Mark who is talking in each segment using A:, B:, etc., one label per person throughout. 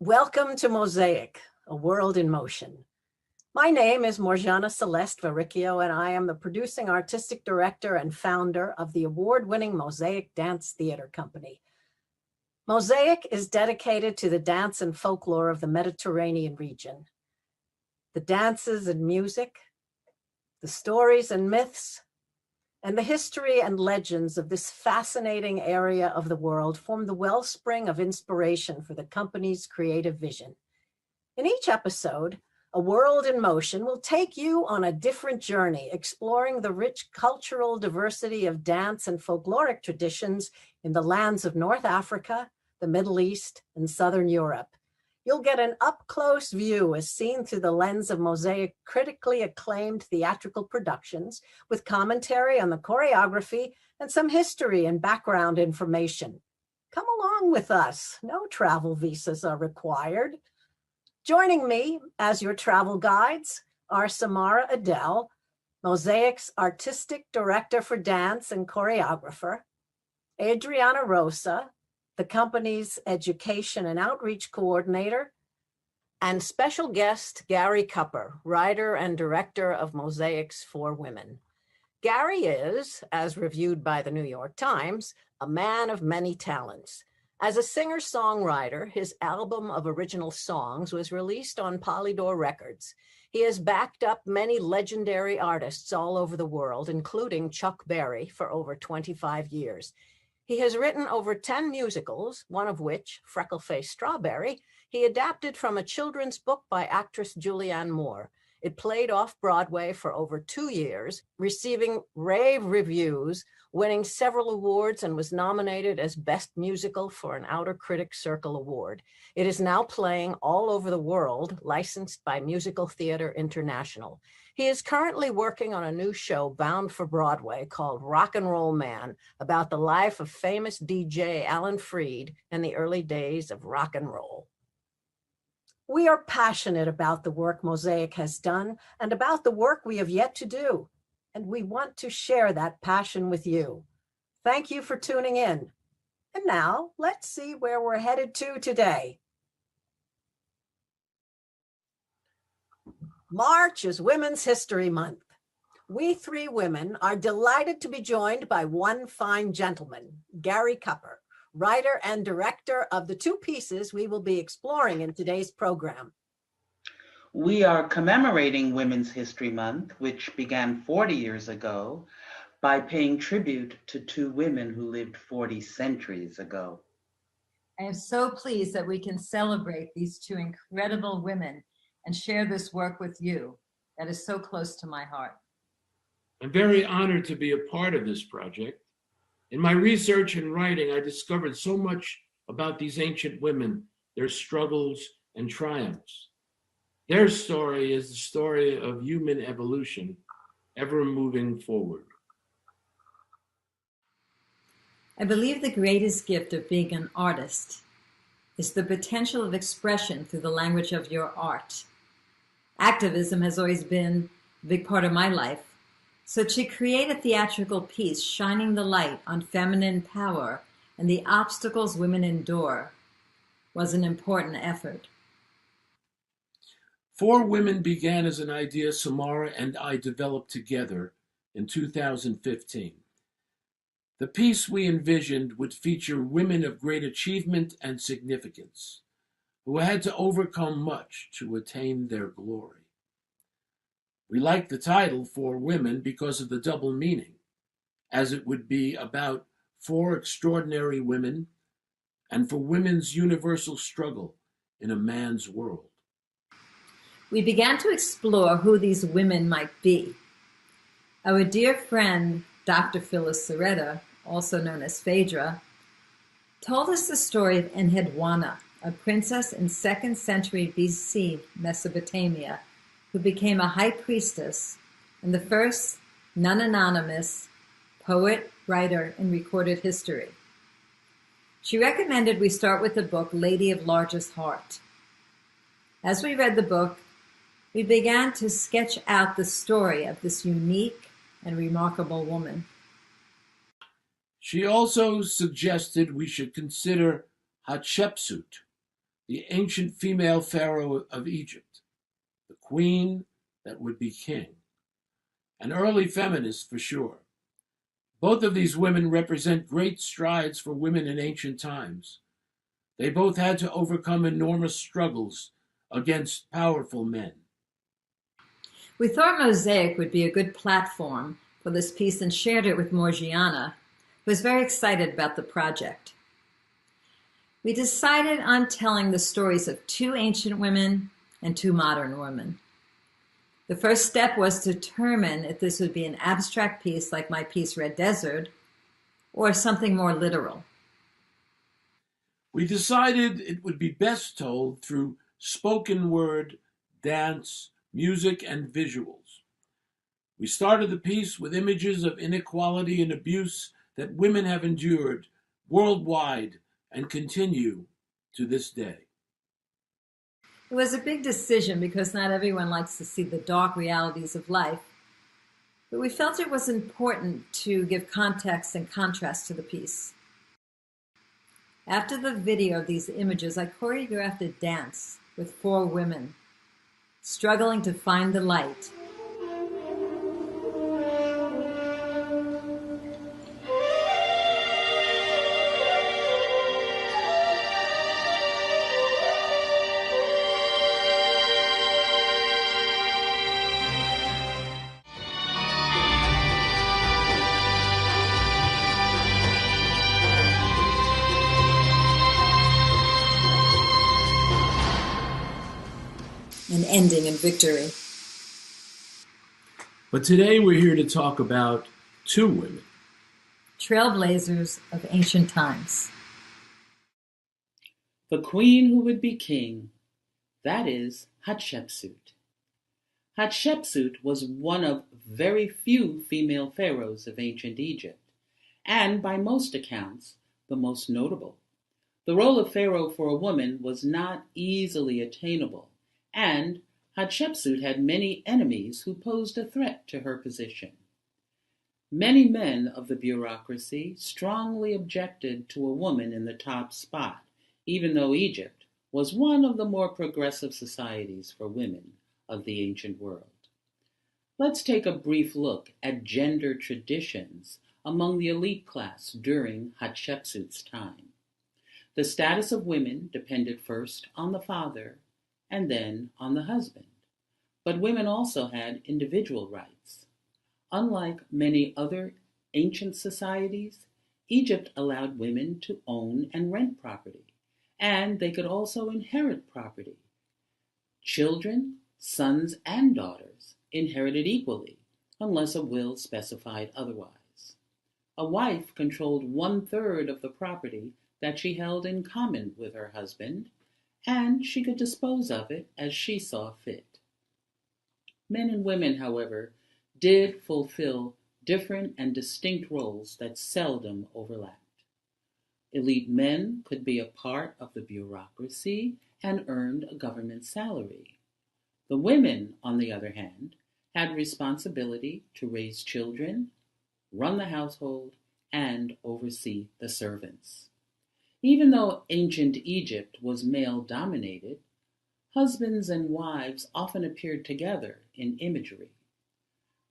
A: Welcome to Mosaic, a world in motion. My name is Morjana Celeste Varicchio, and I am the producing artistic director and founder of the award-winning Mosaic Dance Theater Company. Mosaic is dedicated to the dance and folklore of the Mediterranean region. The dances and music, the stories and myths, and the history and legends of this fascinating area of the world form the wellspring of inspiration for the company's creative vision. In each episode, A World in Motion will take you on a different journey, exploring the rich cultural diversity of dance and folkloric traditions in the lands of North Africa, the Middle East, and Southern Europe. You'll get an up-close view as seen through the lens of Mosaic critically acclaimed theatrical productions, with commentary on the choreography and some history and background information. Come along with us. No travel visas are required. Joining me as your travel guides are Samara Adele, Mosaic's Artistic Director for Dance and Choreographer, Adriana Rosa, the company's Education and Outreach Coordinator, and special guest Gary Cupper, writer and director of Mosaic's For Women. Gary is, as reviewed by the New York Times, a man of many talents. As a singer-songwriter, his album of original songs was released on Polydor Records. He has backed up many legendary artists all over the world, including Chuck Berry, for over 25 years. He has written over 10 musicals, one of which, Freckle-Faced Strawberry, he adapted from a children's book by actress Julianne Moore. It played off-Broadway for over 2 years, receiving rave reviews, winning several awards, and was nominated as Best Musical for an Outer Critics Circle Award. It is now playing all over the world, licensed by Musical Theater International. He is currently working on a new show bound for Broadway called Rock and Roll Man, about the life of famous DJ Alan Freed and the early days of rock and roll. We are passionate about the work Mosaic has done and about the work we have yet to do, and we want to share that passion with you. Thank you for tuning in. And now, let's see where we're headed to today. March is Women's History Month. We three women are delighted to be joined by one fine gentleman, Gary Cupper, writer and director of the two pieces we will be exploring in today's program.
B: We are commemorating Women's History Month, which began 40 years ago, by paying tribute to two women who lived 40 centuries ago.
C: I am so pleased that we can celebrate these two incredible women and share this work with you. That is so close to my heart.
D: I'm very honored to be a part of this project. In my research and writing, I discovered so much about these ancient women, their struggles and triumphs. Their story is the story of human evolution, ever moving forward.
C: I believe the greatest gift of being an artist is the potential of expression through the language of your art. Activism has always been a big part of my life, so to create a theatrical piece shining the light on feminine power and the obstacles women endure was an important effort.
D: For Women began as an idea Samara and I developed together in 2015. The piece we envisioned would feature women of great achievement and significance, who had to overcome much to attain their glory. We liked the title For Women because of the double meaning, as it would be about 4 extraordinary women and for women's universal struggle in a man's world.
C: We began to explore who these women might be. Our dear friend, Dr. Phyllis Serreta, also known as Phaedra, told us the story of Enheduanna, a princess in 2nd century BC Mesopotamia, who became a high priestess and the first non-anonymous poet, writer in recorded history. She recommended we start with the book Lady of Largest Heart. As we read the book, we began to sketch out the story of this unique and remarkable woman.
D: She also suggested we should consider Hatshepsut, the ancient female pharaoh of Egypt, the queen that would be king. An early feminist for sure. Both of these women represent great strides for women in ancient times. They both had to overcome enormous struggles against powerful men.
C: We thought Mosaic would be a good platform for this piece and shared it with Morgiana, who was very excited about the project. We decided on telling the stories of two ancient women and two modern women. The first step was to determine if this would be an abstract piece like my piece Red Desert, or something more literal.
D: We decided it would be best told through spoken word, dance, music, and visuals. We started the piece with images of inequality and abuse that women have endured worldwide and continue to this day.
C: It was a big decision because not everyone likes to see the dark realities of life, but we felt it was important to give context and contrast to the piece. After the video of these images, I choreographed a dance with 4 women, struggling to find the light. And ending in victory.
D: But today we're here to talk about 2 women.
C: Trailblazers of ancient times.
B: The queen who would be king, that is Hatshepsut. Hatshepsut was one of very few female pharaohs of ancient Egypt, and by most accounts, the most notable. The role of pharaoh for a woman was not easily attainable, and Hatshepsut had many enemies who posed a threat to her position. Many men of the bureaucracy strongly objected to a woman in the top spot, even though Egypt was one of the more progressive societies for women of the ancient world. Let's take a brief look at gender traditions among the elite class during Hatshepsut's time. The status of women depended first on the father and then on the husband. But women also had individual rights. Unlike many other ancient societies, Egypt allowed women to own and rent property, and they could also inherit property. Children, sons and daughters, inherited equally, unless a will specified otherwise. A wife controlled 1/3 of the property that she held in common with her husband, and she could dispose of it as she saw fit. Men and women, however, did fulfill different and distinct roles that seldom overlapped. Elite men could be a part of the bureaucracy and earned a government salary. The women, on the other hand, had responsibility to raise children, run the household, and oversee the servants. Even though ancient Egypt was male-dominated, husbands and wives often appeared together in imagery.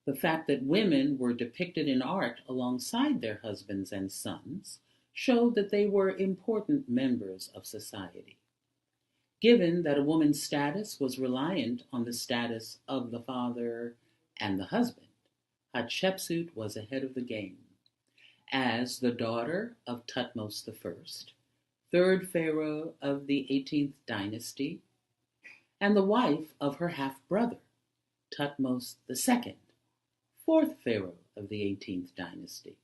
B: The fact that women were depicted in art alongside their husbands and sons showed that they were important members of society. Given that a woman's status was reliant on the status of the father and the husband, Hatshepsut was ahead of the game. As the daughter of Thutmose I, 3rd pharaoh of the 18th dynasty, and the wife of her half-brother, Thutmose II, 4th pharaoh of the 18th dynasty.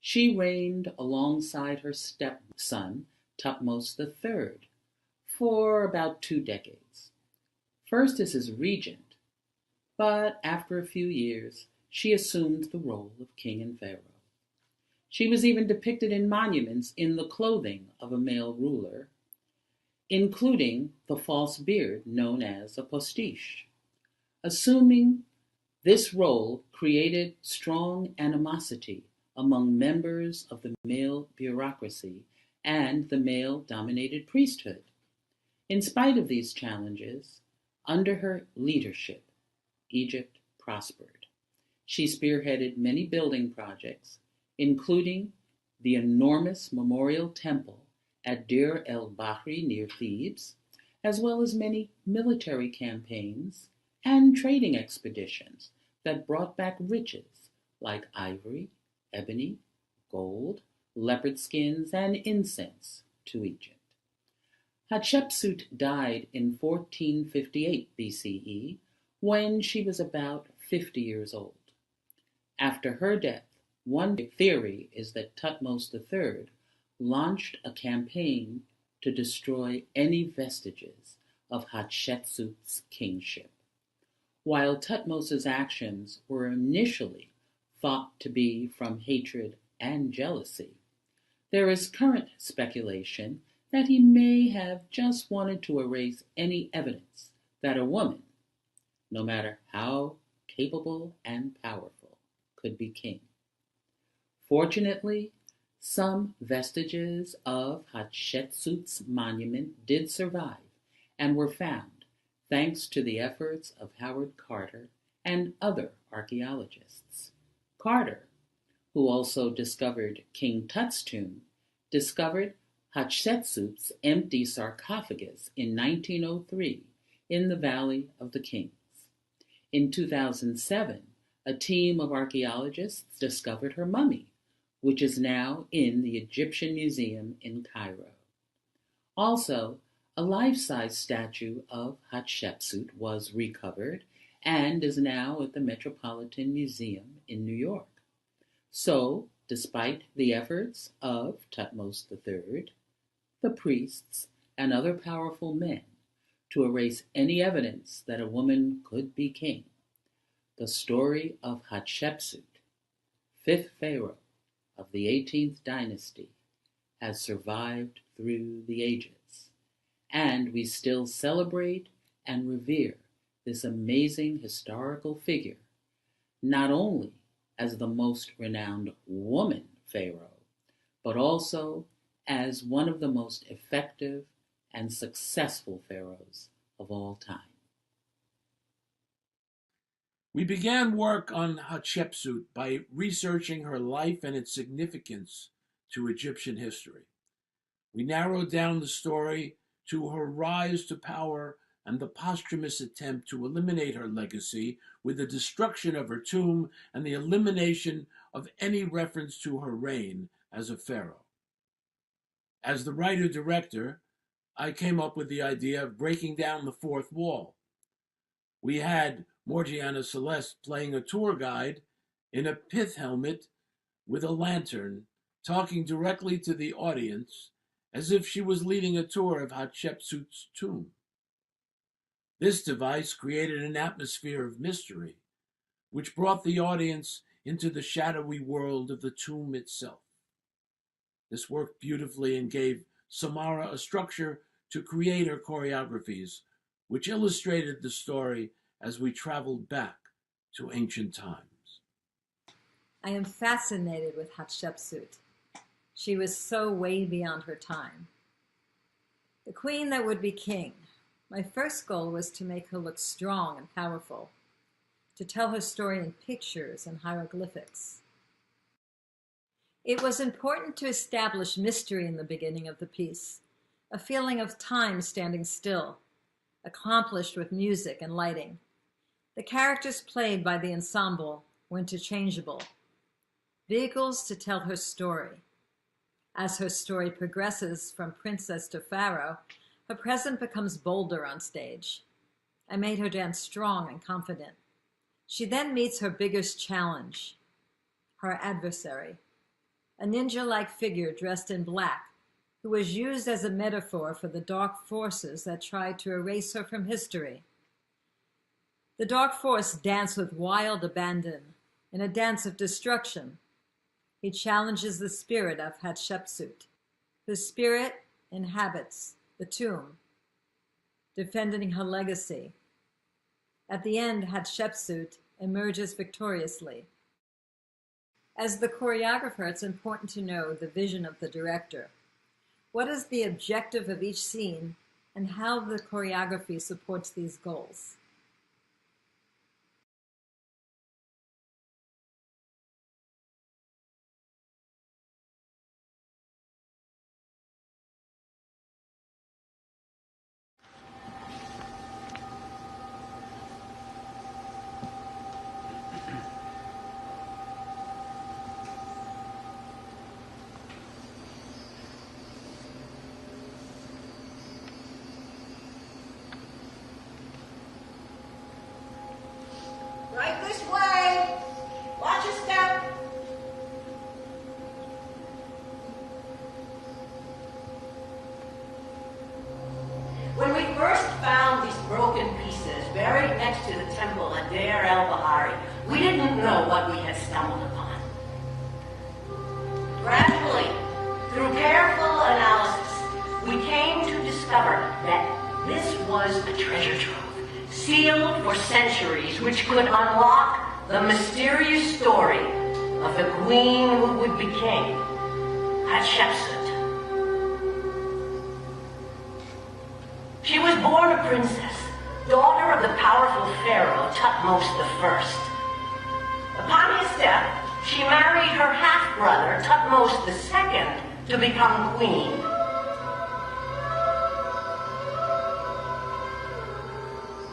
B: She reigned alongside her stepson, Thutmose III, for about 2 decades. First as his regent, but after a few years, she assumed the role of king and pharaoh. She was even depicted in monuments in the clothing of a male ruler, including the false beard known as a postiche. Assuming this role created strong animosity among members of the male bureaucracy and the male-dominated priesthood. In spite of these challenges, under her leadership, Egypt prospered. She spearheaded many building projects, including the enormous memorial temple at Deir el-Bahri near Thebes, as well as many military campaigns and trading expeditions that brought back riches like ivory, ebony, gold, leopard skins, and incense to Egypt. Hatshepsut died in 1458 BCE when she was about 50 years old. After her death, one theory is that Thutmose III launched a campaign to destroy any vestiges of Hatshepsut's kingship. While Thutmose's actions were initially thought to be from hatred and jealousy, there is current speculation that he may have just wanted to erase any evidence that a woman, no matter how capable and powerful, could be king. Fortunately, some vestiges of Hatshepsut's monument did survive and were found thanks to the efforts of Howard Carter and other archaeologists. Carter, who also discovered King Tut's tomb, discovered Hatshepsut's empty sarcophagus in 1903 in the Valley of the Kings. In 2007, a team of archaeologists discovered her mummy, which is now in the Egyptian Museum in Cairo. Also, a life-size statue of Hatshepsut was recovered and is now at the Metropolitan Museum in New York. So, despite the efforts of Thutmose III, the priests, and other powerful men to erase any evidence that a woman could be king, the story of Hatshepsut, fifth pharaoh of the 18th dynasty, has survived through the ages, and we still celebrate and revere this amazing historical figure, not only as the most renowned woman pharaoh, but also as one of the most effective and successful pharaohs of all time.
D: We began work on Hatshepsut by researching her life and its significance to Egyptian history. We narrowed down the story to her rise to power and the posthumous attempt to eliminate her legacy with the destruction of her tomb and the elimination of any reference to her reign as a pharaoh. As the writer-director, I came up with the idea of breaking down the fourth wall. We had Morgiana Celeste playing a tour guide in a pith helmet with a lantern, talking directly to the audience as if she was leading a tour of Hatshepsut's tomb. This device created an atmosphere of mystery, which brought the audience into the shadowy world of the tomb itself. This worked beautifully and gave Samara a structure to create her choreographies, which illustrated the story as we traveled back to ancient times.
C: I am fascinated with Hatshepsut. She was so way beyond her time. The queen that would be king. My first goal was to make her look strong and powerful, to tell her story in pictures and hieroglyphics. It was important to establish mystery in the beginning of the piece, a feeling of time standing still, accomplished with music and lighting. The characters played by the ensemble were interchangeable, vehicles to tell her story. As her story progresses from princess to pharaoh, her presence becomes bolder on stage. I made her dance strong and confident. She then meets her biggest challenge, her adversary, a ninja-like figure dressed in black, who was used as a metaphor for the dark forces that tried to erase her from history. The dark force danced with wild abandon, in a dance of destruction. He challenges the spirit of Hatshepsut, whose spirit inhabits the tomb, defending her legacy. At the end, Hatshepsut emerges victoriously. As the choreographer, it's important to know the vision of the director. What is the objective of each scene and how the choreography supports these goals.
A: Right this way. Watch your step. When we first found these broken pieces buried next to the temple at Deir el-Bahari, we didn't know what we had stumbled upon. Gradually, through careful analysis, we came to discover that this was a treasure trove, sealed for centuries, which could unlock the mysterious story of the queen who would be king, Hatshepsut. She was born a princess, daughter of the powerful pharaoh Thutmose I. Upon his death, she married her half-brother Thutmose II to become queen.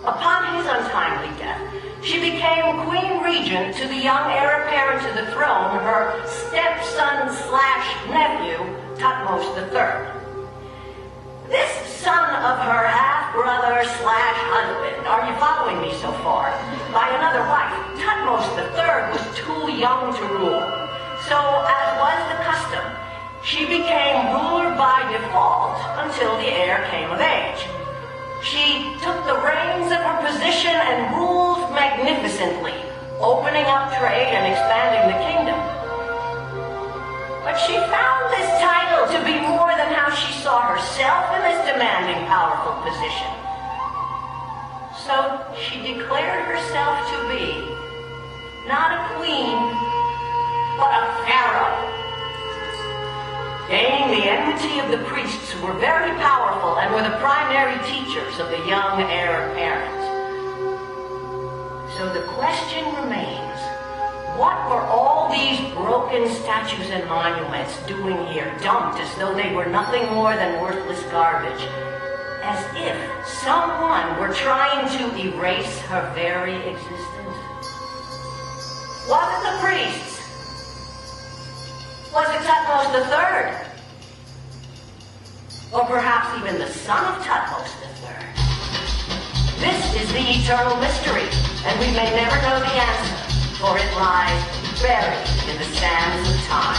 A: Upon his untimely death, she became queen regent to the young heir apparent to the throne, her stepson/nephew, Thutmose III. This son of her half-brother/husband, are you following me so far, by another wife, Thutmose III was too young to rule. So, as was the custom, she became ruler by default until the heir came of age. She took the reins of her position and ruled magnificently, opening up trade and expanding the kingdom. But she found this title to be more than how she saw herself in this demanding, powerful position. So she declared herself to be not a queen, but a pharaoh, gaining the enmity of the priests who were very powerful and were the primary teachers of the young heir apparent. So the question remains, what were all these broken statues and monuments doing here, dumped as though they were nothing more than worthless garbage, as if someone were trying to erase her very existence? Was it the priests? Was it Thutmose III? Or perhaps even the son of Thutmose III? This is the eternal mystery, and we may never know the answer, for it lies buried in the sands of time.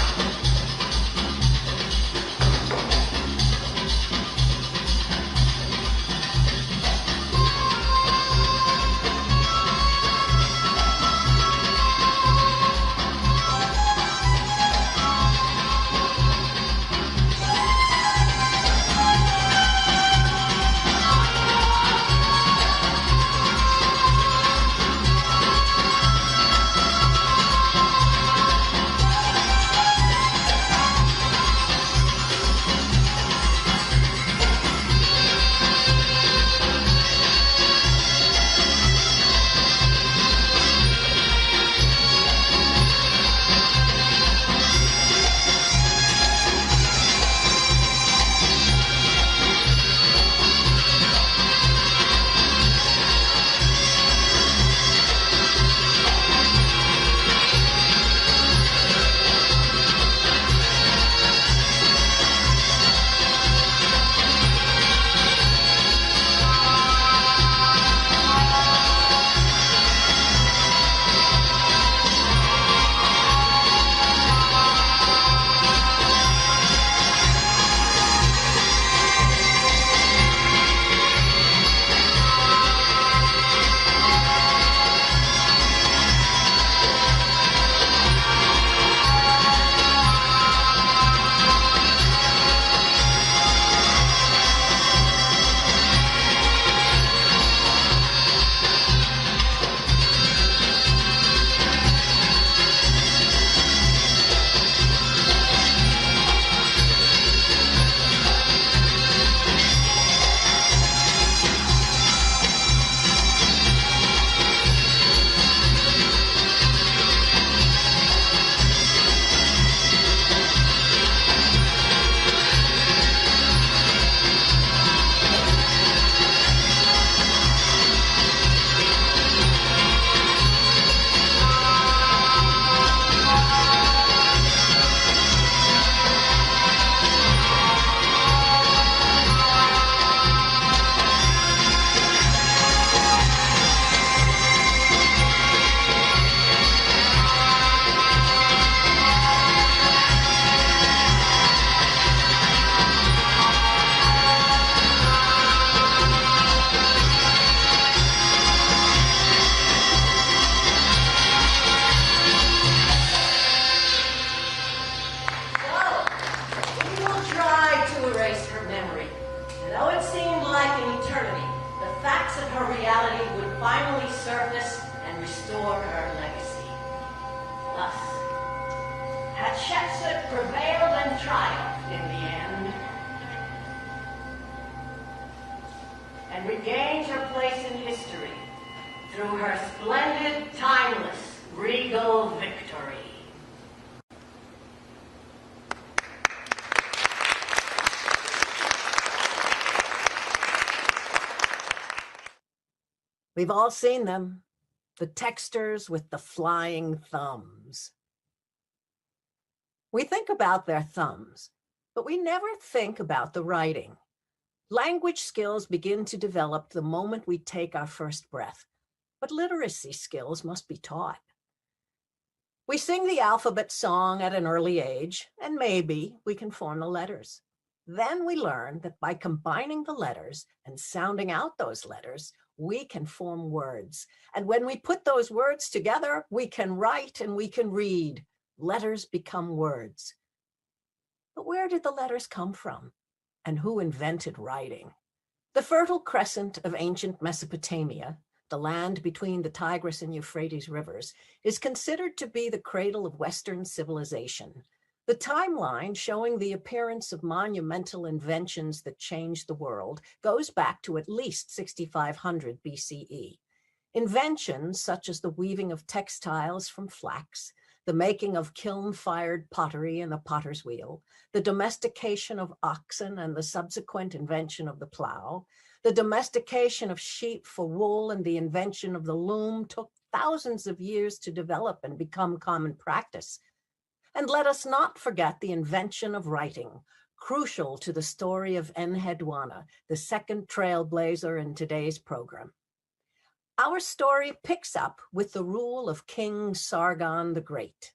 A: finally surface and restore her legacy. Thus, Hatshepsut prevailed and triumphed in the end, and regained her place in history through her splendid, timeless, regal victory. We've all seen them, the texters with the flying thumbs. We think about their thumbs, but we never think about the writing. Language skills begin to develop the moment we take our first breath, but literacy skills must be taught. We sing the alphabet song at an early age, and maybe we can form the letters. Then we learn that by combining the letters and sounding out those letters, we can form words. And when we put those words together, we can write and we can read. Letters become words. But where did the letters come from? And who invented writing? The Fertile Crescent of ancient Mesopotamia, the land between the Tigris and Euphrates rivers, is considered to be the cradle of Western civilization. The timeline showing the appearance of monumental inventions that changed the world goes back to at least 6500 BCE. Inventions such as the weaving of textiles from flax, the making of kiln-fired pottery and the potter's wheel, the domestication of oxen and the subsequent invention of the plow, the domestication of sheep for wool and the invention of the loom took thousands of years to develop and become common practice. And let us not forget the invention of writing, crucial to the story of Enheduanna, the second trailblazer in today's program. Our story picks up with the rule of King Sargon the Great.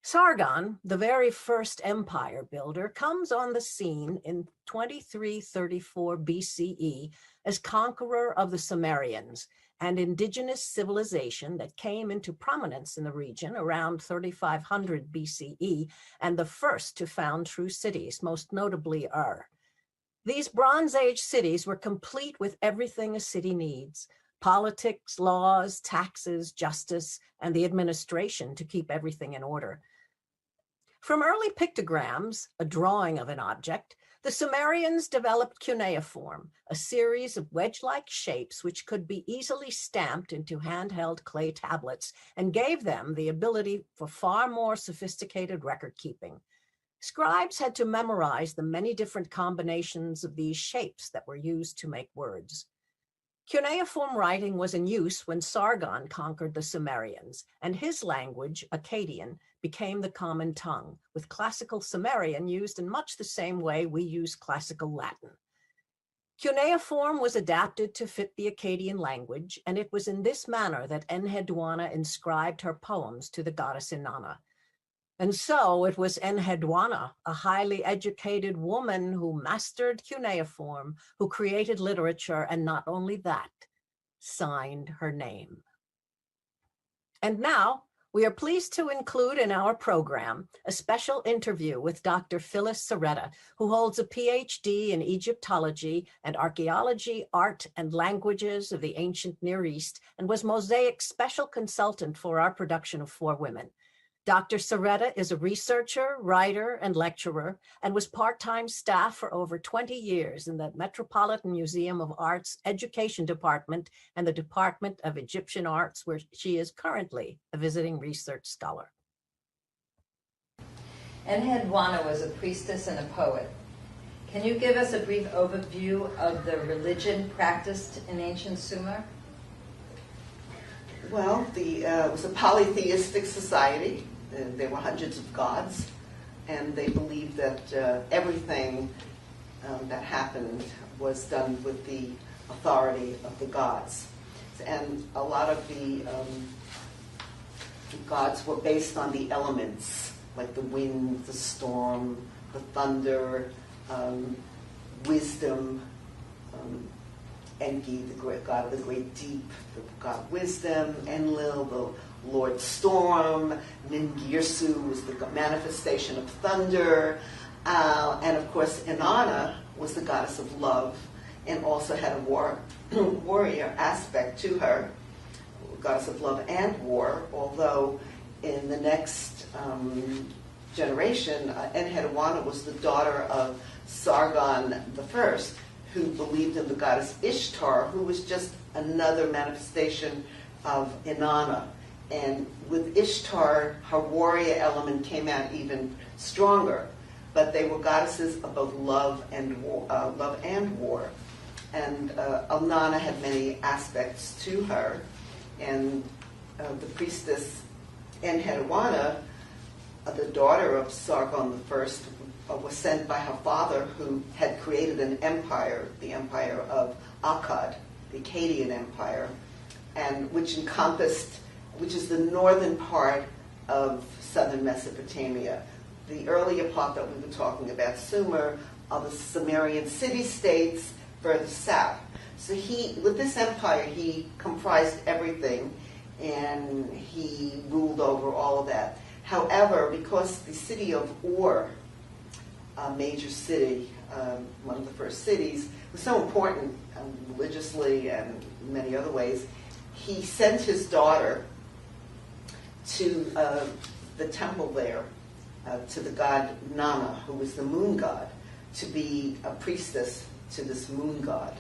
A: Sargon, the very first empire builder, comes on the scene in 2334 BCE as conqueror of the Sumerians, an indigenous civilization that came into prominence in the region around 3500 BCE and the first to found true cities, most notably Ur. These Bronze Age cities were complete with everything a city needs: politics, laws, taxes, justice, and the administration to keep everything in order. From early pictograms, a drawing of an object, the Sumerians developed cuneiform, a series of wedge-like shapes which could be easily stamped into handheld clay tablets and gave them the ability for far more sophisticated record keeping. Scribes had to memorize the many different combinations of these shapes that were used to make words. Cuneiform writing was in use when Sargon conquered the Sumerians, and his language, Akkadian, became the common tongue, with classical Sumerian used in much the same way we use classical Latin. Cuneiform was adapted to fit the Akkadian language, and it was in this manner that Enheduanna inscribed her poems to the goddess Inanna. And so it was Enheduanna, a highly educated woman who mastered cuneiform, who created literature, and not only that, signed her name. And now, we are pleased to include in our program a special interview with Dr. Phyllis Serretta, who holds a PhD in Egyptology and Archaeology, Art, and Languages of the Ancient Near East, and was Mosaic's special consultant for our production of Four Women. Dr. Serretta is a researcher, writer, and lecturer, and was part-time staff for over 20 years in the Metropolitan Museum of Art's Education Department and the Department of Egyptian Arts, where she is currently a visiting research scholar.
C: Enheduanna was a priestess and a poet. Can you give us a brief overview of the religion practiced in ancient Sumer?
E: Well, it was a polytheistic society. There were hundreds of gods, and they believed that everything that happened was done with the authority of the gods. And a lot of the gods were based on the elements, like the wind, the storm, the thunder, wisdom, Enki, the great god of the great deep, the god of wisdom, Enlil, the Lord Storm, Ningirsu was the manifestation of thunder, and of course Inanna was the goddess of love, and also had a warrior aspect to her, goddess of love and war, although in the next generation, Enheduanna was the daughter of Sargon I, who believed in the goddess Ishtar, who was just another manifestation of Inanna. And with Ishtar, her warrior element came out even stronger. But they were goddesses of both love and war. And Inanna had many aspects to her. And the priestess Enheduanna, the daughter of Sargon I, was sent by her father, who had created an empire, the empire of Akkad, the Akkadian Empire, and which is the northern part of southern Mesopotamia. The earlier part that we were talking about, Sumer, are the Sumerian city-states further south. So with this empire, he comprised everything, and he ruled over all of that. However, because the city of Ur, a major city, one of the first cities, was so important religiously and in many other ways, he sent his daughter to the temple there, to the god Nana, who was the moon god, to be a priestess to this moon god.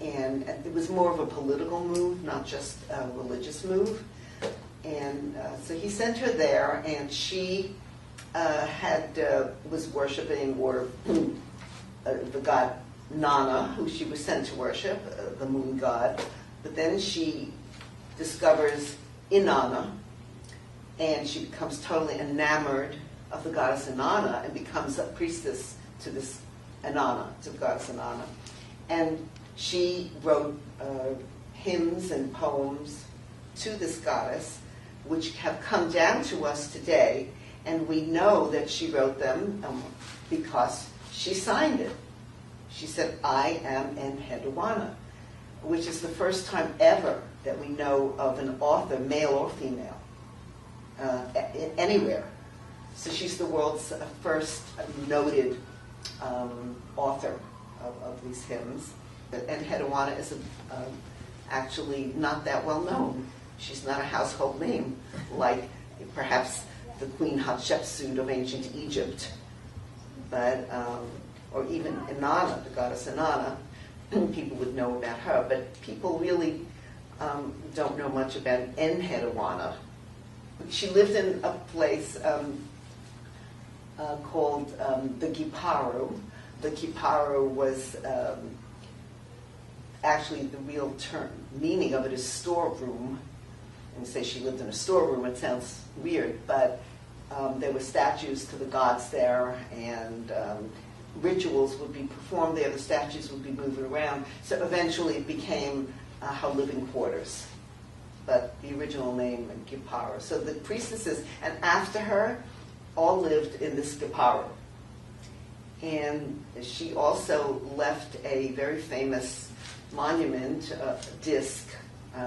E: And it was more of a political move, not just a religious move. And so he sent her there, and she was worshiping the god Nana, who she was sent to worship, the moon god. But then she discovers Inanna, and she becomes totally enamored of the goddess Inanna and becomes a priestess to this Inanna, to the goddess Inanna. And she wrote hymns and poems to this goddess, which have come down to us today, and we know that she wrote them because she signed it. She said, "I am Enheduanna," which is the first time ever that we know of an author, male or female, anywhere. So she's the world's first noted author of these hymns. Enheduanna is actually not that well known. She's not a household name like perhaps the Queen Hatshepsut of ancient Egypt, but or even Inanna, the goddess Inanna. People would know about her, but people really don't know much about Enheduanna. She lived in a place called the Giparu. The Giparu was actually the real term. Meaning of it is storeroom. And say she lived in a storeroom, it sounds weird, but there were statues to the gods there, and rituals would be performed there. The statues would be moving around. So eventually it became her living quarters. But the original name, Giparu. So the priestesses, and after her, all lived in this Giparu. And she also left a very famous monument, disc,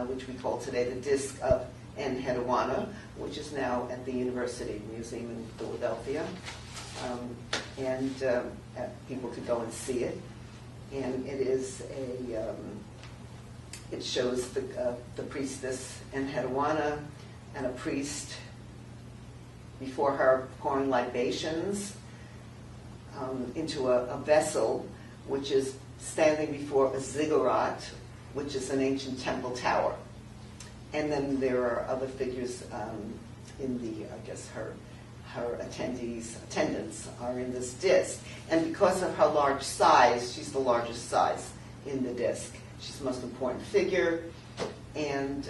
E: which we call today the disc of Enheduanna, which is now at the University Museum in Philadelphia. And people could go and see it. And it is it shows the priestess Enheduanna and a priest before her pouring libations into a vessel, which is standing before a ziggurat, which is an ancient temple tower. And then there are other figures in the, I guess, her attendants are in this disc. And because of her large size, she's the largest size in the disc. She's the most important figure. And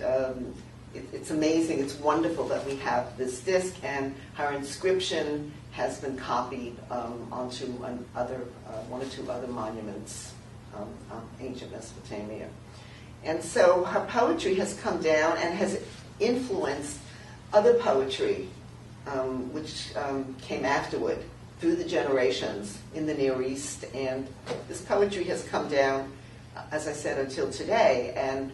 E: it's amazing, it's wonderful that we have this disc, and her inscription has been copied onto one or two other monuments of ancient Mesopotamia. And so her poetry has come down and has influenced other poetry, which came afterward through the generations in the Near East. And this poetry has come down, as I said, until today. And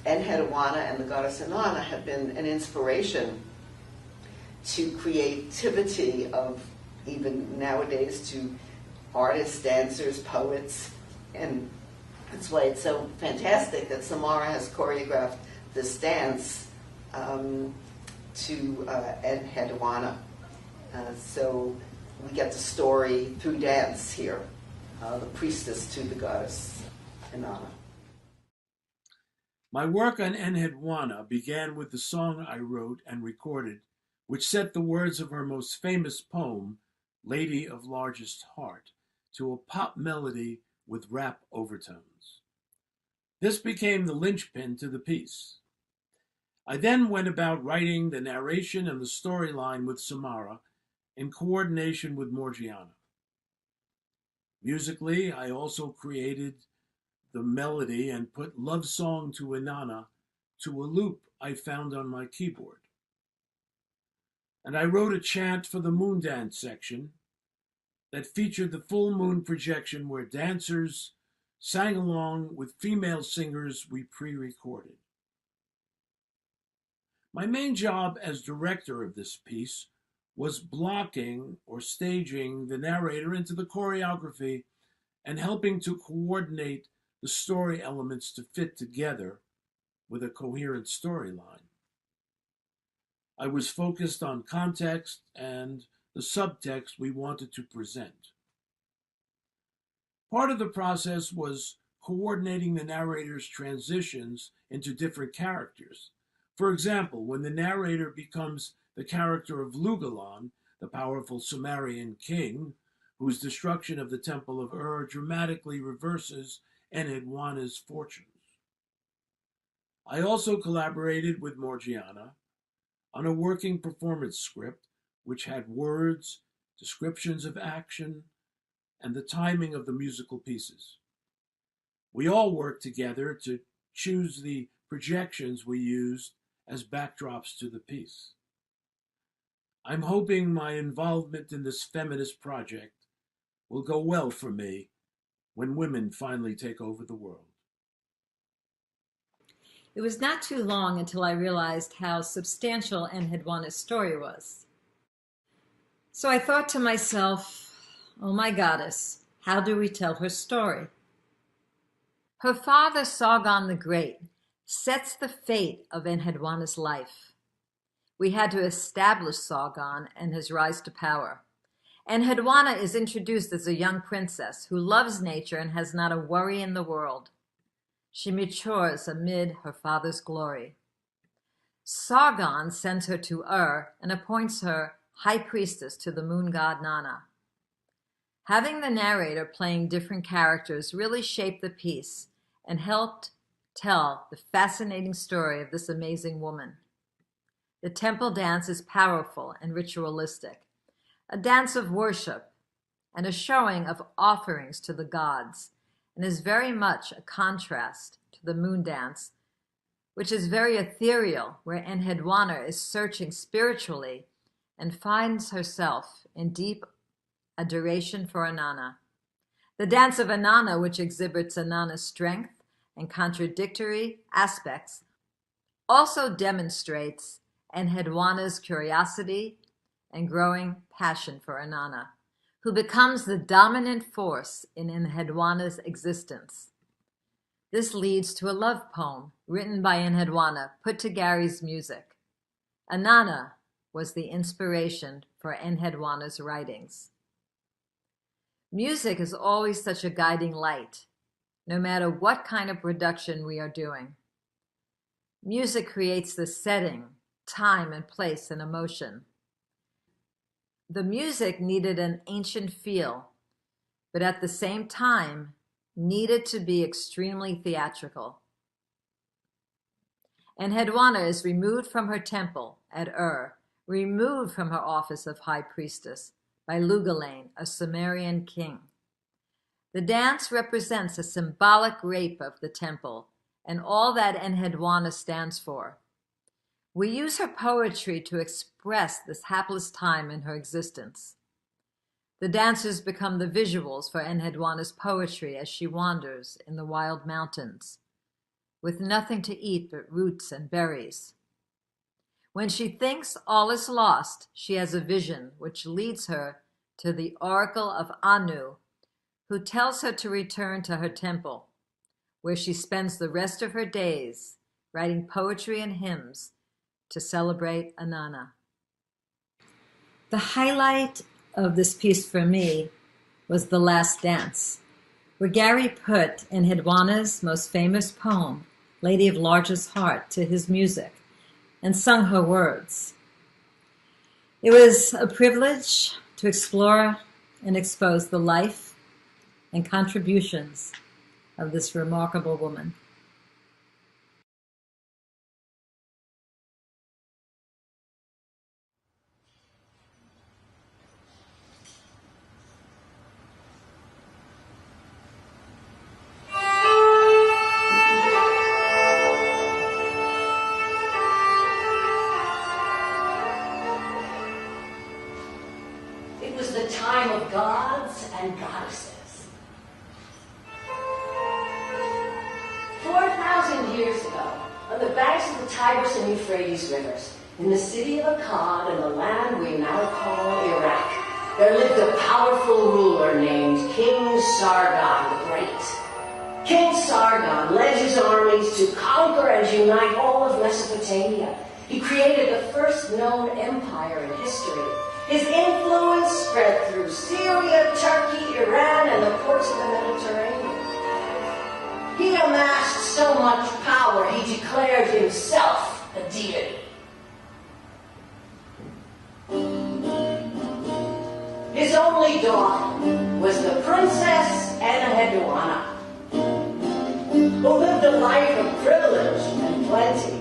E: Enheduanna and the goddess Inanna have been an inspiration to creativity of even nowadays, to artists, dancers, poets, and that's why it's so fantastic that Samara has choreographed this dance to Enheduanna. So we get the story through dance here, the priestess to the goddess Inanna.
D: My work on Enheduanna began with the song I wrote and recorded, which set the words of her most famous poem, Lady of Largest Heart, to a pop melody with rap overtones. This became the linchpin to the piece. I then went about writing the narration and the storyline with Samara in coordination with Morgiana. Musically, I also created the melody and put Love Song to Inanna to a loop I found on my keyboard. And I wrote a chant for the moon dance section that featured the full moon projection where dancers sang along with female singers we pre-recorded. My main job as director of this piece was blocking or staging the narrator into the choreography and helping to coordinate the story elements to fit together with a coherent storyline. I was focused on context and the subtext we wanted to present. Part of the process was coordinating the narrator's transitions into different characters. For example, when the narrator becomes the character of Lugalon, the powerful Sumerian king, whose destruction of the Temple of Ur dramatically reverses Enheduanna's fortunes. I also collaborated with Morgiana on a working performance script which had words, descriptions of action, and the timing of the musical pieces. We all worked together to choose the projections we used as backdrops to the piece. I'm hoping my involvement in this feminist project will go well for me when women finally take over the world.
C: It was not too long until I realized how substantial Enheduanna's story was. So I thought to myself, oh my goddess, how do we tell her story? Her father, Sargon the Great, sets the fate of Enheduanna's life. We had to establish Sargon and his rise to power. Enheduanna is introduced as a young princess who loves nature and has not a worry in the world. She matures amid her father's glory. Sargon sends her to Ur and appoints her high priestess to the moon god Nana. Having the narrator playing different characters really shaped the piece and helped tell the fascinating story of this amazing woman. The temple dance is powerful and ritualistic, a dance of worship and a showing of offerings to the gods, and is very much a contrast to the moon dance, which is very ethereal, where Enheduanna is searching spiritually and finds herself in deep adoration for Inanna. The dance of Inanna, which exhibits Inanna's strength and contradictory aspects, also demonstrates Enheduanna's curiosity and growing passion for Inanna, who becomes the dominant force in Enheduanna's existence. This leads to a love poem written by Enheduanna, put to Gary's music. Inanna was the inspiration for Enheduanna's writings. Music is always such a guiding light, no matter what kind of production we are doing. Music creates the setting, time and place and emotion. The music needed an ancient feel, but at the same time needed to be extremely theatrical. Enheduanna is removed from her temple at Ur, removed from her office of high priestess by Lugalane, a Sumerian king. The dance represents a symbolic rape of the temple and all that Enheduanna stands for. We use her poetry to express this hapless time in her existence. The dancers become the visuals for Enheduanna's poetry as she wanders in the wild mountains, with nothing to eat but roots and berries. When she thinks all is lost, she has a vision which leads her to the oracle of Anu, who tells her to return to her temple, where she spends the rest of her days writing poetry and hymns to celebrate Inanna. The highlight of this piece for me was The Last Dance, where Gary put Enheduanna's most famous poem, Lady of Largest Heart, to his music and sung her words. It was a privilege to explore and expose the life and contributions of this remarkable woman.
A: It was the time of gods and goddesses. 4,000 years ago, on the banks of the Tigris and Euphrates rivers, in the city of Akkad in the land we now call Iraq, there lived a powerful ruler named King Sargon the Great. King Sargon led his armies to conquer and unite all of Mesopotamia. He created the first known empire in history. His influence spread through Syria, Turkey, Iran, and the ports of the Mediterranean. He amassed so much power, he declared himself a deity. His only daughter was the Princess Enheduanna, who lived a life of privilege and plenty.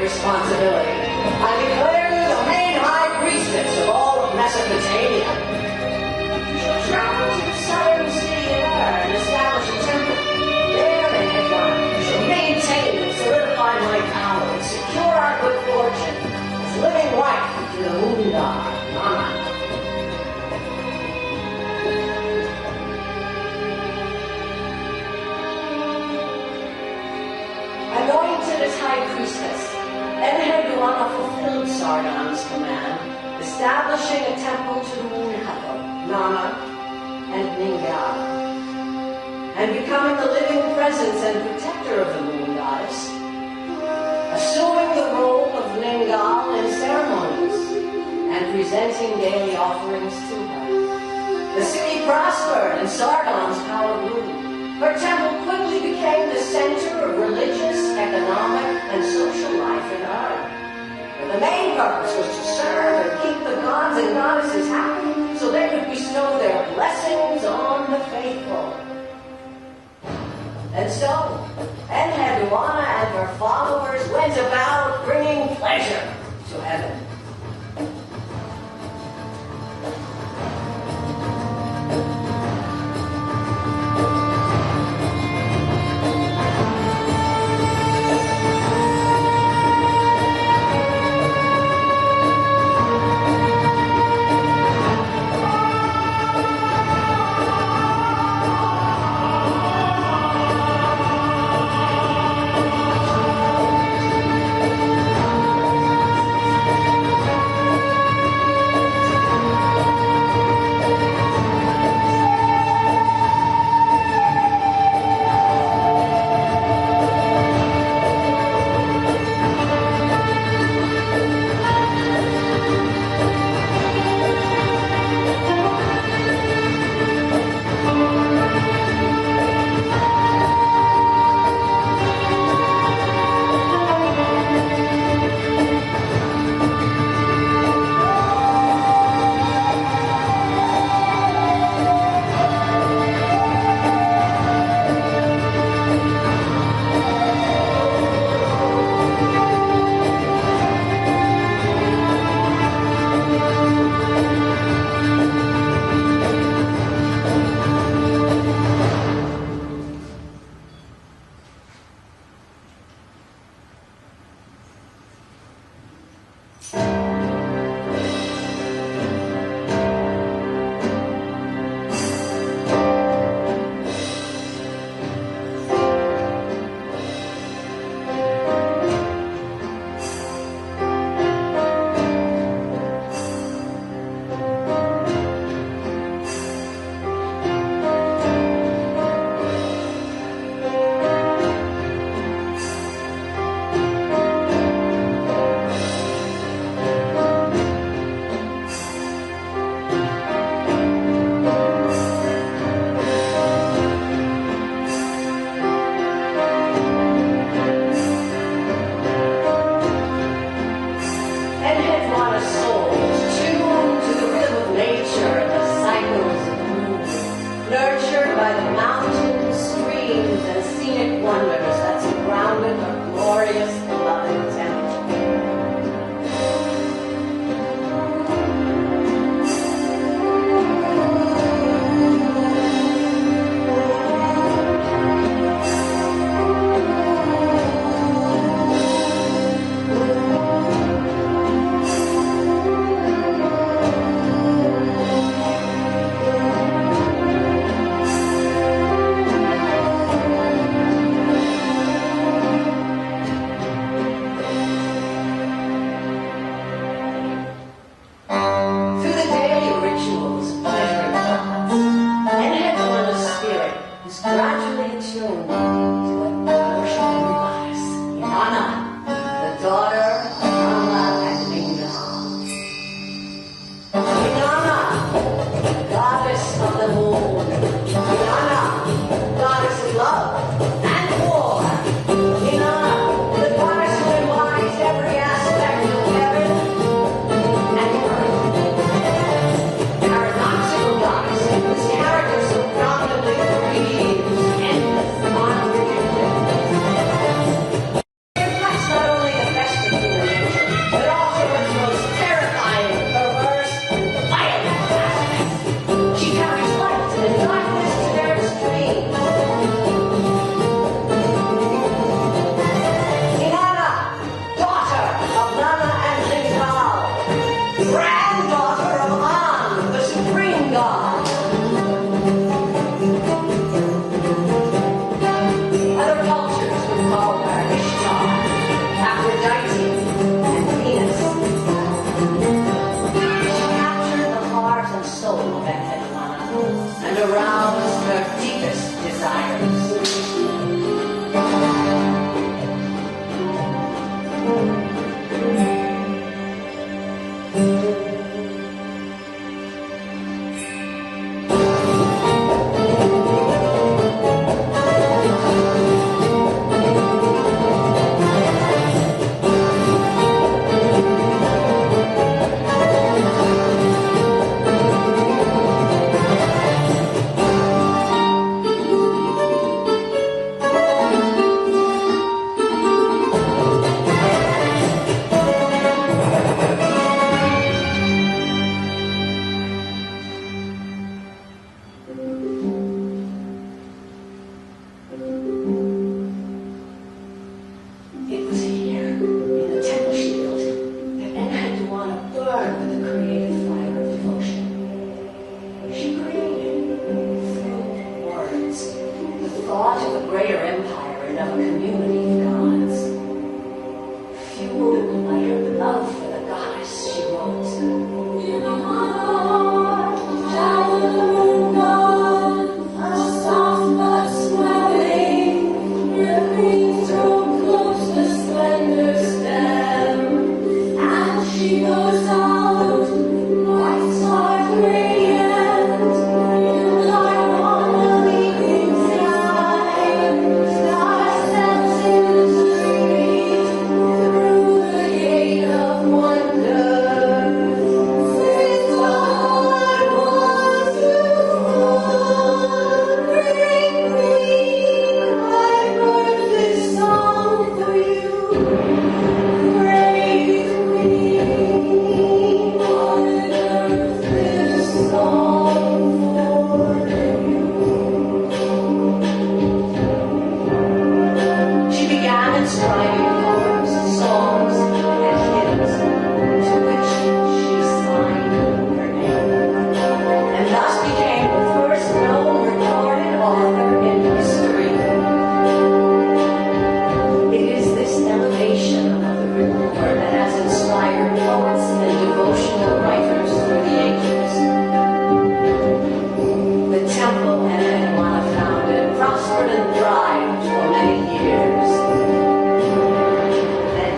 A: Responsibility. I declare you the main high priestess of all of Mesopotamia. You shall travel to the southern city of Ur and establish a temple. There in Ekron, you shall maintain and solidify my power and secure our good fortune as living wife to the moon god, Nana. Anointed as high priestess, Enheduanna fulfilled Sargon's command, establishing a temple to the moon couple, Nana and Ningal, and becoming the living presence and protector of the moon goddess, assuming the role of Ningal in ceremonies and presenting daily offerings to her. The city prospered and Sargon's power grew. Her temple quickly became the center of religious, economic, and social life in Ur. But the main purpose was to serve and keep the gods and goddesses happy so they could bestow their blessings on the faithful. And so, Enheduanna and her followers went about bringing pleasure to heaven. of Enheduanna and aroused her deepest desires. It was here, in the temple she built, that Enheduanna burned with the creative fire of devotion. She created, through words, the thought of a greater empire and of a community of gods. Fueled by her love for the goddess, she wrote, "In a heart, shower of God, a soft but swelling, her queen's robe close the slender stem, and she goes out, white star radiant, in light on the evening sky, star steps in the street, through the gate of wonder. Since the heart was to bring me, I wrote this song for you. Great Queen, on earth this song for you. She began inscribing poems, songs, and hymns, to which she signed her name, and thus became the first known recorded author in history. It is this elevation of the written word that has inspired poets and devotional writers through the ages. The temple Enheduanna founded prospered and thrived for many years. Then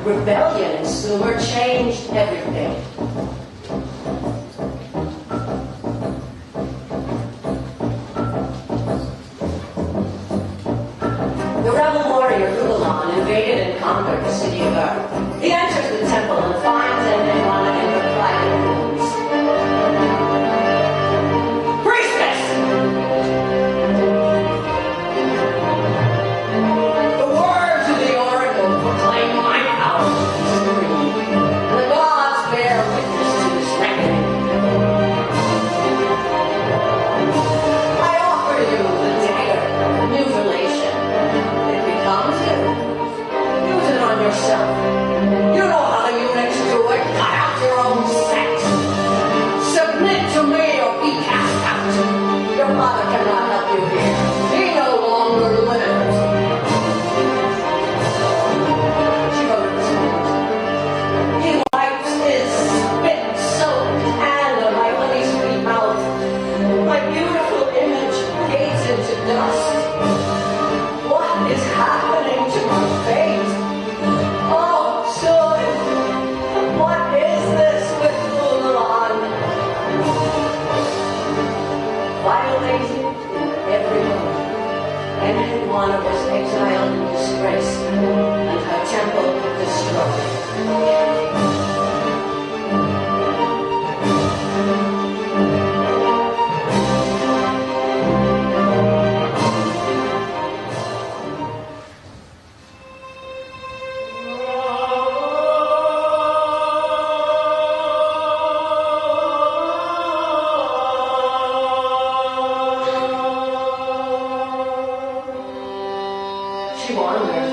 A: rebellion in Sumer changed everything. The rebel warrior Ugalan invaded and conquered the city of Ur. He enters the temple and finds Enheduanna in her private rooms. Priestess! The words of the oracle proclaim my power to supreme, and the gods bear witness to this reckoning. I offer you the dagger, the mutilation. It becomes you. Use it on yourself. You know how the eunuchs do it. Cut out your own sex. Submit to me or be cast out. Your father cannot help you here. He no longer lives. She wrote this note. He wipes his spit-soaked hand on my honey-sweet mouth. My beautiful image fades into dust. What is happening to my fate? Oh, soon, what is this with Ugalan? Violated in every way, Enheduanna was exiled in disgrace, and her temple destroyed. She wandered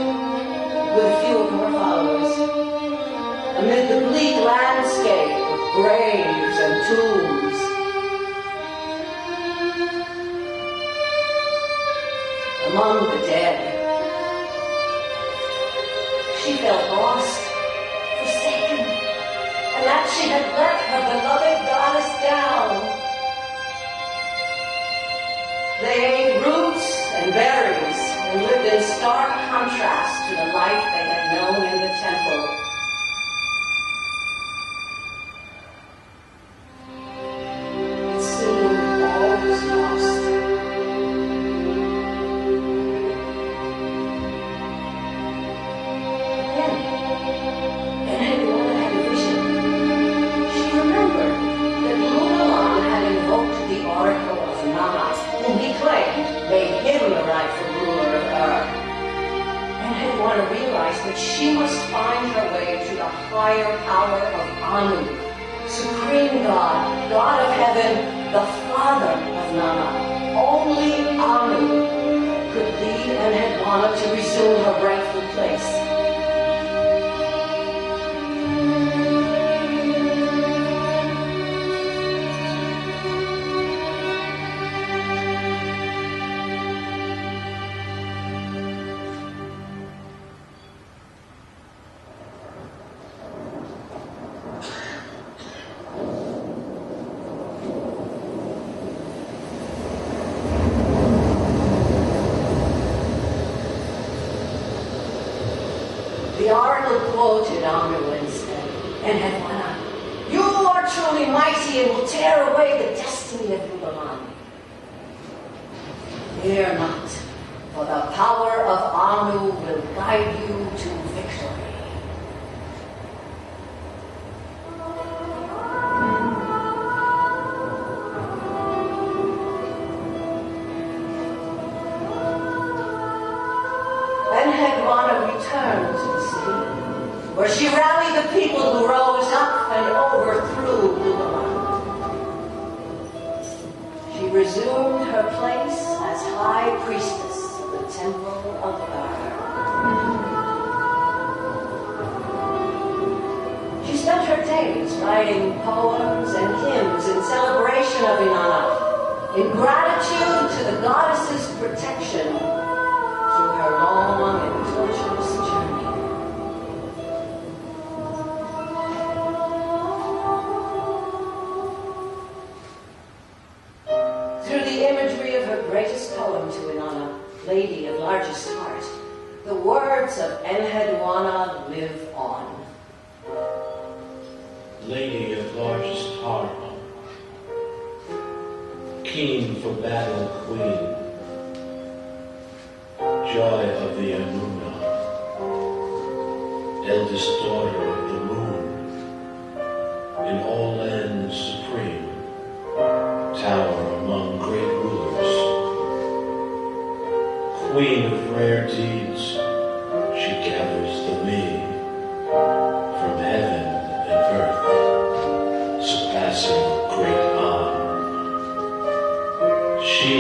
A: with a few of her followers amid the bleak landscape of graves and tombs. Among the dead, she felt lost, forsaken, and that she had let her beloved goddess down. They ate roots and berries and lived in stark contrast to the life they had known in the temple. It seemed all was lost. Then Henrietta had a vision. She remembered that Mulan had invoked the oracle of Nana, whom he claimed made him the rightful ruler of Ur. And Henrietta realized that she must find her way to the higher power of Anu, supreme God, God of heaven, the father of Nana. Only Anu could lead Enheduanna to resume her rightful place. The oracle quoted Anu and said, Enheduanna, you are truly mighty and will tear away the destiny of Mulan. Fear not, for the power of Anu will guide you to victory. Enheduanna returned to the city, where she rallied the people who rose up and overthrew Mulan. She resumed her place as high priestess of the temple of Ur. She spent her days writing poems and hymns in celebration of Inanna, in gratitude to the goddess's protection through her long and torturous journey. Through the imagery of her greatest poem to Inanna, Lady of Largest Heart, the words of Enheduanna live on.
F: Lady of largest heart, keen for battle queen, joy of the Anuna, eldest daughter of the moon, in all lands supreme, tower among great rulers, queen of rare deeds, she gathers the mean from heaven and earth, surpassing great honor. She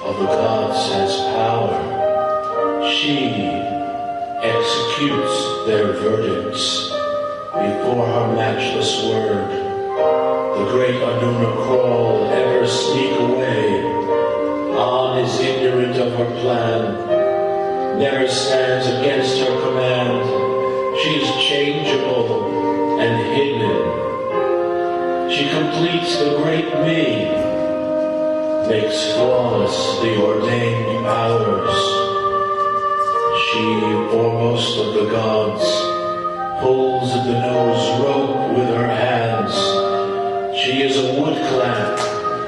F: of the gods has power. She executes their verdicts before her matchless word. The great Anuna crawl, ever sneak away. An is ignorant of her plan, never stands against her command. She is changeable and hidden. She completes the great me, makes flawless the ordained powers. She, foremost of the gods, pulls the nose rope with her hands. She is a wood clamp,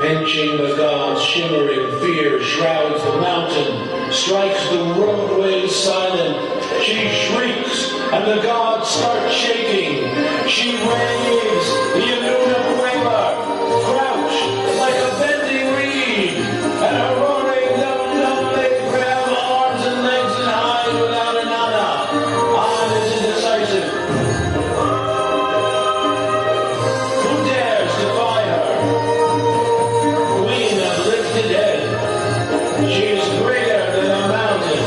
F: pinching the gods, shimmering fear shrouds the mountain, strikes the roadways silent. She shrieks, and the gods start shaking. She waves, the Anuna quaver, crouch like a bending reed, and her roaring dumb they grab arms and legs and hide without an Anna. An is indecisive. Who dares defy her? Queen of lifted head, she is greater than a mountain.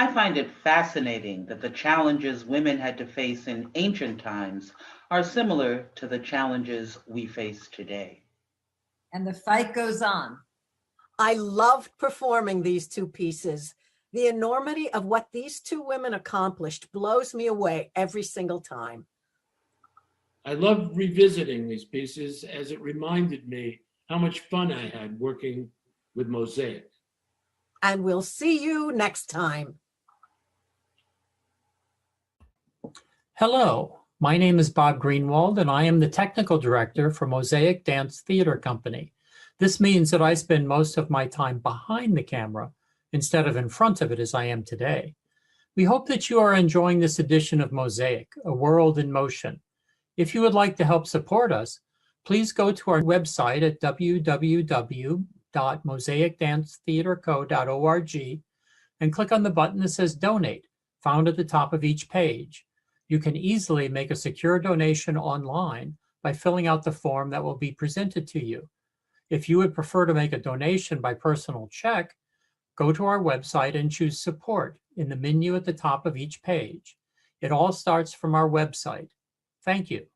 B: I find it fascinating that the challenges women had to face in ancient times are similar to the challenges we face today.
C: And the fight goes on.
A: I loved performing these two pieces. The enormity of what these two women accomplished blows me away every single time.
D: I love revisiting these pieces as it reminded me how much fun I had working with Mosaic.
A: And we'll see you next time.
G: Hello, my name is Bob Greenwald, and I am the technical director for Mosaic Dance Theater Company. This means that I spend most of my time behind the camera instead of in front of it as I am today. We hope that you are enjoying this edition of Mosaic, A World in Motion. If you would like to help support us, please go to our website at www.mosaicdancetheaterco.org and click on the button that says Donate, found at the top of each page. You can easily make a secure donation online by filling out the form that will be presented to you. If you would prefer to make a donation by personal check, go to our website and choose Support in the menu at the top of each page. It all starts from our website. Thank you.